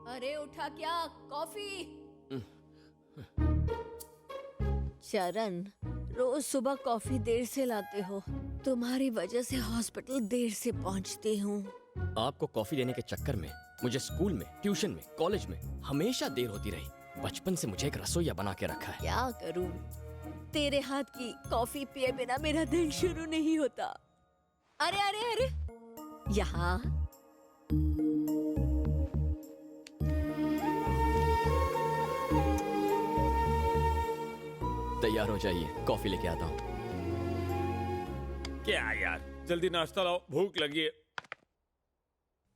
अरे उठा क्या? कॉफी। चरण, रोज सुबह कॉफी देर से लाते हो। तुम्हारी वजह से हॉस्पिटल देर से पहुंचती हूँ। आपको कॉफी देने के चक्कर में मुझे स्कूल में, ट्यूशन में, कॉलेज में हमेशा देर होती रही। बचपन से मुझे एक रसोइया बना के रखा है। क्या करूँ? तेरे हाथ की कॉफी पिए बिना मेरा दिन शुरू नहीं होता। अरे अरे अरे, यहाँ तैयार हो जाइए, कॉफी लेके आता हूँ। क्या यार, जल्दी नाश्ता लाओ, भूख लगी है।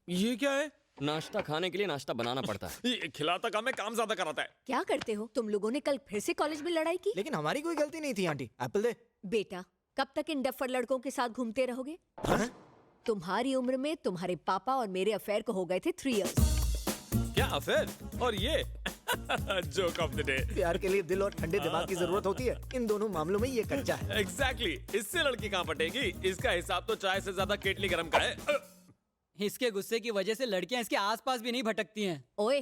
ये क्या है? नाश्ता खाने के लिए नाश्ता बनाना पड़ता है। ये खिलाता काम है, काम ज्यादा कराता है। क्या करते हो तुम लोगों ने? कल फिर से कॉलेज में लड़ाई की? लेकिन हमारी कोई गलती नहीं थी आंटी। एप्पल दे। बेटा, कब तक इन डफर लड़कों के साथ घूमते रहोगे? हाँ? तुम्हारी उम्र में तुम्हारे पापा और मेरे अफेयर को हो गए थे 3 इयर्स। क्या अफेयर? और ये जोक ऑफ द डे। प्यार के लिए दिल और ठंडे दिमाग की जरूरत होती है। इन दोनों मामलों में ये कच्चा है। एग्जैक्टली, इससे लड़की कहाँ पटेगी? इसका हिसाब तो चाय से ज्यादा केटली गरम का है। इसके गुस्से की वजह से लड़कियां इसके आसपास भी नहीं भटकती हैं। ओए,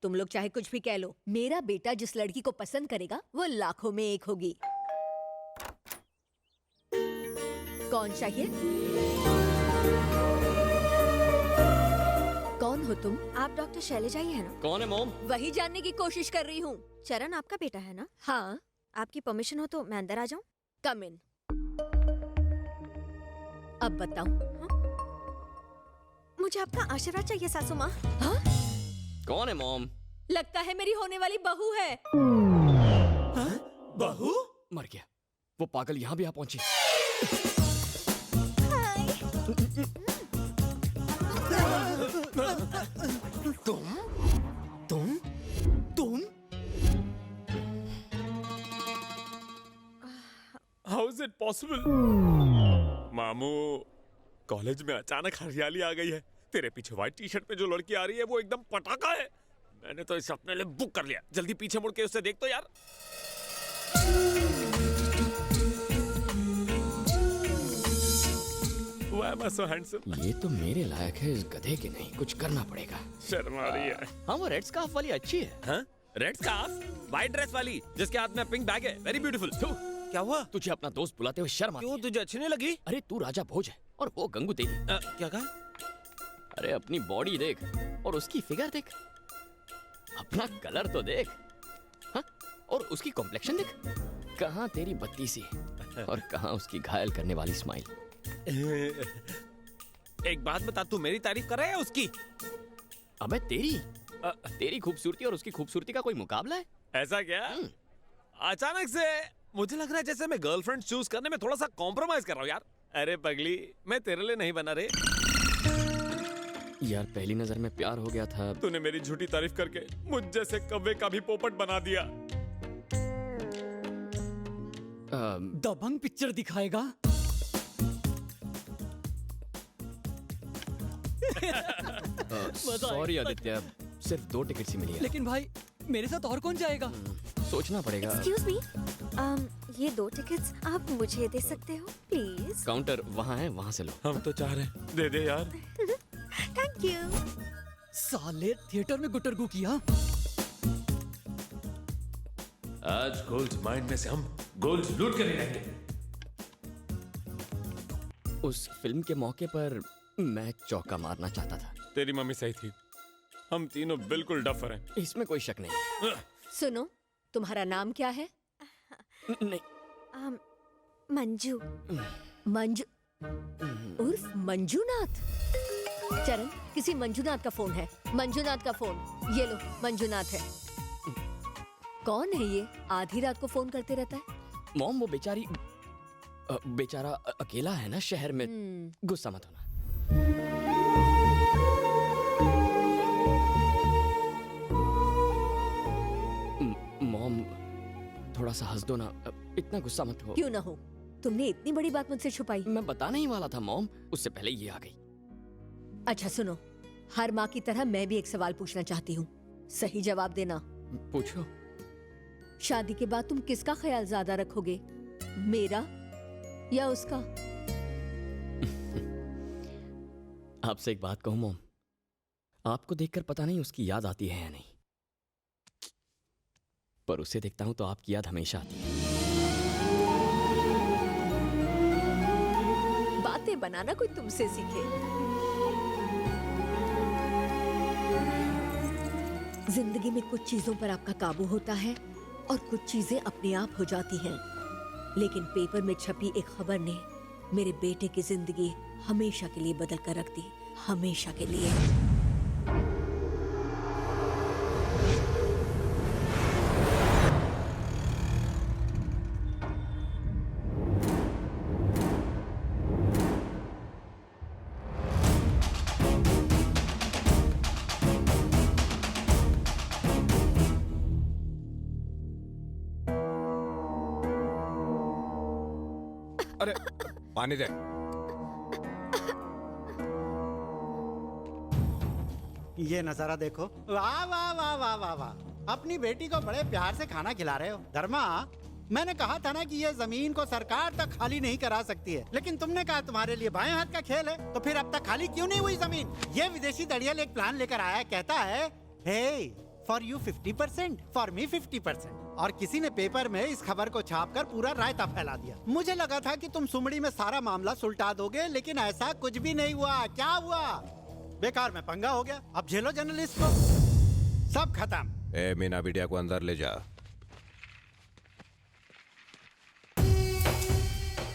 तुम लोग चाहे कुछ भी कह लो, मेरा बेटा जिस लड़की को पसंद करेगा वो लाखों में एक होगी। कौन चाहिए? कौन हो तुम? आप डॉक्टर शैलजा ही है ना? कौन है मॉम? वही जानने की कोशिश कर रही हूँ। चरण आपका बेटा है ना? हाँ, आपकी परमिशन हो तो मैं अंदर आ जाऊं? कम इन। अब बताओ। मुझे आपका आशीर्वाद चाहिए सासू माँ। हाँ? कौन है मॉम? लगता है मेरी होने वाली बहू है। बहू? मर गया। वो पागल यहाँ भी आ पहुंची। तुम हाउ इज इट पॉसिबल? मामू, कॉलेज में अचानक हरियाली आ गई है। तेरे पीछे व्हाइट टी शर्ट पे जो लड़की आ रही है वो एकदम पटाखा है। मैंने तो इसे अपने लिए बुक कर लिया। जल्दी पीछे मुड़ के उसे देख तो यार। Why am I so handsome? ये तो मेरे लायक है, इस गधे के नहीं। कुछ करना पड़ेगा। शर्मा रही है। हाँ, वो रेड स्कार्फ वाली अच्छी है। हाँ? Red scarf? व्हाइट ड्रेस वाली जिसके हाथ में पिंक बैग है। Very beautiful. क्या हुआ? तुझे अपना दोस्त बुलाते हुए शर्म आती क्यों, है? तुझे अच्छी नहीं लगी? अरे तू राजा भोज है और वो गंगू तेली। क्या कहा? अरे अपनी बॉडी देख और उसकी फिगर देख, अपना कलर तो देख। हाँ? और उसकी कॉम्प्लेक्शन देख। कहाँ तेरी बत्ती सी और कहाँ उसकी घायल करने वाली स्माइल। एक बात बता, तू मेरी तारीफ कर रहा है या उसकी? अबे तेरी खूबसूरती और उसकी खूबसूरती का कोई मुकाबला है? ऐसा क्या? अचानक से मुझे लग रहा है जैसे मैं गर्लफ्रेंड चूज करने में थोड़ा सा कॉम्प्रोमाइज कर रहा हूँ यार। अरे पगली, मैं तेरे लिए नहीं बना रे। यार पहली नजर में प्यार हो गया था। तूने मेरी झूठी तारीफ करके मुझ जैसे कव्वे का भी पोपट बना दिया। दबंग पिक्चर दिखाएगा। सॉरी आदित्य, सिर्फ 2 टिकट ही मिली है। लेकिन भाई, मेरे साथ और कौन जाएगा? सोचना पड़ेगा। एक्सक्यूज मी, ये 2 टिकट्स आप मुझे दे सकते हो प्लीज? काउंटर वहाँ है, वहाँ से लो। हम तो चाह रहे हैं, दे दे यार। Thank you. साले थिएटर में गुटरगू किया। आज गोल्ड माइंड में से हम गोल्ड लूट कर नहीं रहेंगे। उस फिल्म के मौके पर मैं चौका मारना चाहता था। तेरी मम्मी सही थी, हम तीनों बिल्कुल डफर हैं। इसमें कोई शक नहीं। सुनो, तुम्हारा नाम क्या है? नहीं, मंजू। मंजू उर्फ मंजूनाथ। चरण, किसी मंजूनाथ का फोन है। मंजूनाथ का फोन ये लो। मंजूनाथ है। कौन है ये? आधी रात को फोन करते रहता है। मॉम वो बेचारा अकेला है ना शहर में। गुस्सा मत होना। मॉम थोड़ा सा हंस दो ना, इतना गुस्सा मत हो। क्यों ना हो? तुमने इतनी बड़ी बात मुझसे छुपाई। मैं बताने ही वाला था मॉम, उससे पहले ये आ गई। अच्छा सुनो, हर माँ की तरह मैं भी एक सवाल पूछना चाहती हूँ, सही जवाब देना। पूछो। शादी के बाद तुम किसका ख्याल ज्यादा रखोगे, मेरा या उसका? आपसे एक बात कहूं मॉम, आपको देखकर पता नहीं उसकी याद आती है या नहीं, पर उसे देखता हूं तो आपकी याद हमेशा आती है। बातें बनाना कोई तुमसे सीखे। जिंदगी में कुछ चीजों पर आपका काबू होता है और कुछ चीजें अपने आप हो जाती हैं। लेकिन पेपर में छपी एक खबर ने मेरे बेटे की जिंदगी हमेशा के लिए बदल कर रख दी, हमेशा के लिए। अरे पानी दे। ये नजारा देखो, वाह वाह वाह वाह वाह वाह। अपनी बेटी को बड़े प्यार से खाना खिला रहे हो। धर्मा, मैंने कहा था ना कि ये जमीन को सरकार तक खाली नहीं करा सकती है, लेकिन तुमने कहा तुम्हारे लिए बाएं हाथ का खेल है, तो फिर अब तक खाली क्यों नहीं हुई जमीन? ये विदेशी दड़ियल एक प्लान लेकर आया, कहता है हे फॉर यू 50%, फॉर मी 50%। और किसी ने पेपर में इस खबर को छापकर पूरा रायता फैला दिया। मुझे लगा था कि तुम सुमड़ी में सारा मामला सुलटा दोगे, लेकिन ऐसा कुछ भी नहीं हुआ। क्या हुआ? बेकार में पंगा हो गया। अब झेलो जर्नलिस्ट को। सब खत्म। ए मीना बिटिया को अंदर ले जा।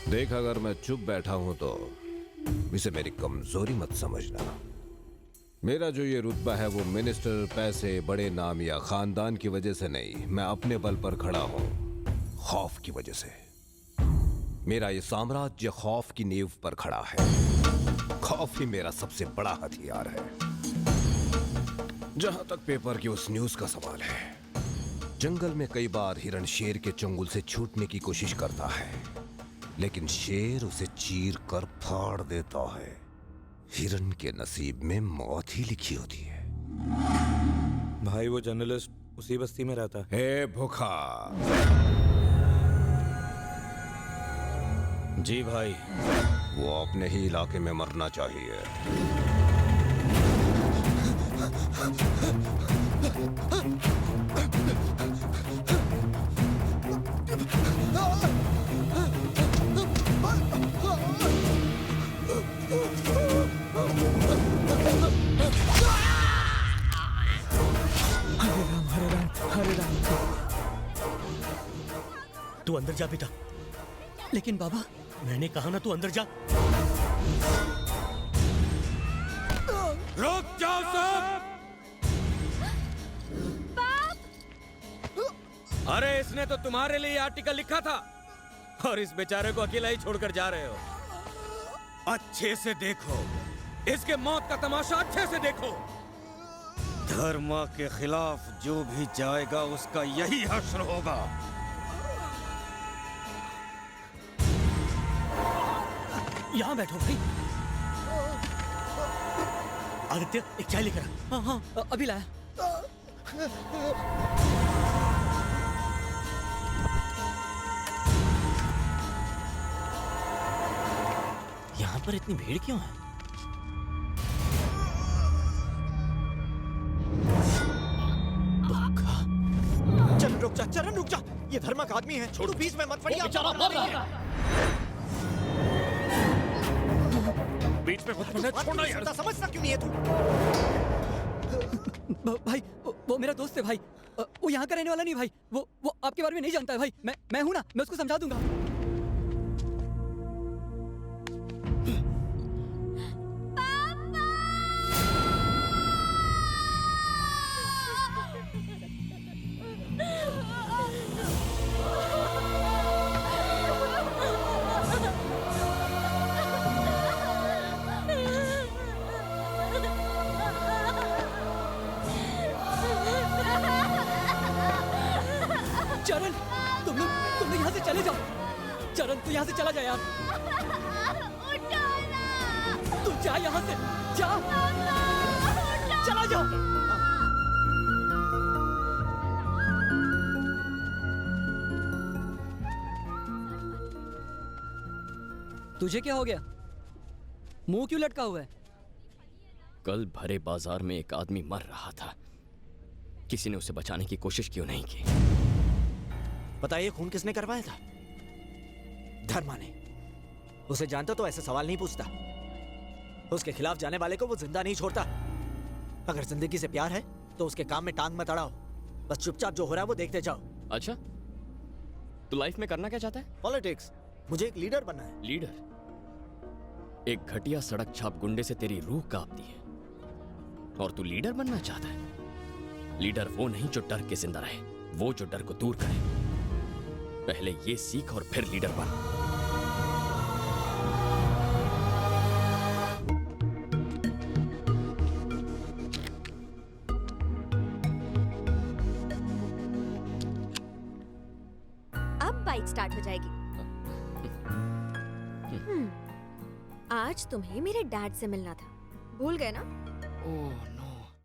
देख, अगर मैं चुप बैठा हूं तो इसे मेरी कमजोरी मत समझना। मेरा जो ये रुतबा है वो मिनिस्टर, पैसे, बड़े नाम या खानदान की वजह से नहीं, मैं अपने बल पर खड़ा हूं, खौफ की वजह से। मेरा ये साम्राज्य खौफ की नींव पर खड़ा है। खौफ ही मेरा सबसे बड़ा हथियार है। जहां तक पेपर की उस न्यूज का सवाल है, जंगल में कई बार हिरण शेर के चंगुल से छूटने की कोशिश करता है, लेकिन शेर उसे चीर कर फाड़ देता है। हिरण के नसीब में मौत ही लिखी होती है। भाई वो जर्नलिस्ट उसी बस्ती में रहता है। हे भूखा। जी भाई। वो अपने ही इलाके में मरना चाहिए। हरे राम। तू अंदर जा बेटा। लेकिन बाबा, मैंने कहा ना तू अंदर जा। रुक जाओ सब। अरे इसने तो तुम्हारे लिए आर्टिकल लिखा था और इस बेचारे को अकेला ही छोड़कर जा रहे हो। अच्छे से देखो, इसके मौत का तमाशा अच्छे से देखो। धर्मा के खिलाफ जो भी जाएगा उसका यही हश्र होगा। यहाँ बैठो भाई। आदित्य, एक चाय लेकर आ। हाँ हाँ, अभी लाया। यहाँ पर इतनी भीड़ क्यों है? चरण रुक जा, चरण रुक जा। ये धर्मा का आदमी है, छोड़ो, बीच में मत पड़िए। बीच में मत पड़ना, छोड़ना यार। समझता क्यों नहीं है तू? भाई, वो मेरा दोस्त है भाई। वो यहाँ का रहने वाला नहीं भाई। वो आपके बारे में नहीं जानता है भाई। मैं हूँ ना, मैं उसको समझा दूंगा। चरण, तुम लोग यहाँ से चले जाओ। चरण, तू यहाँ से चला जा यार। तू जा यहाँ से, जा। चला जा। तुझे क्या हो गया? मुंह क्यों लटका हुआ है? कल भरे बाजार में एक आदमी मर रहा था, किसी ने उसे बचाने की कोशिश क्यों नहीं की? बताइए खून किसने करवाया था? धर्मा ने। उसे जानता तो ऐसे सवाल नहीं पूछता। उसके खिलाफ जाने वाले को वो जिंदा नहीं छोड़ता। अगर जिंदगी से प्यार है तो उसके काम में टांग मत अड़ाओ, बस चुपचाप जो हो रहा है वो देखते जाओ। अच्छा, तू लाइफ में करना क्या चाहता है? पॉलिटिक्स। मुझे एक लीडर बनना है। लीडर? एक घटिया सड़क छाप गुंडे से तेरी रूह कांपती है और तू लीडर बनना चाहता है? लीडर वो नहीं जो डर के जिंदा रहे, वो जो डर को दूर करे। पहले ये सीख और फिर लीडर बन। अब बाइक स्टार्ट हो जाएगी। आज तुम्हें मेरे डैड से मिलना था, भूल गए ना? ओह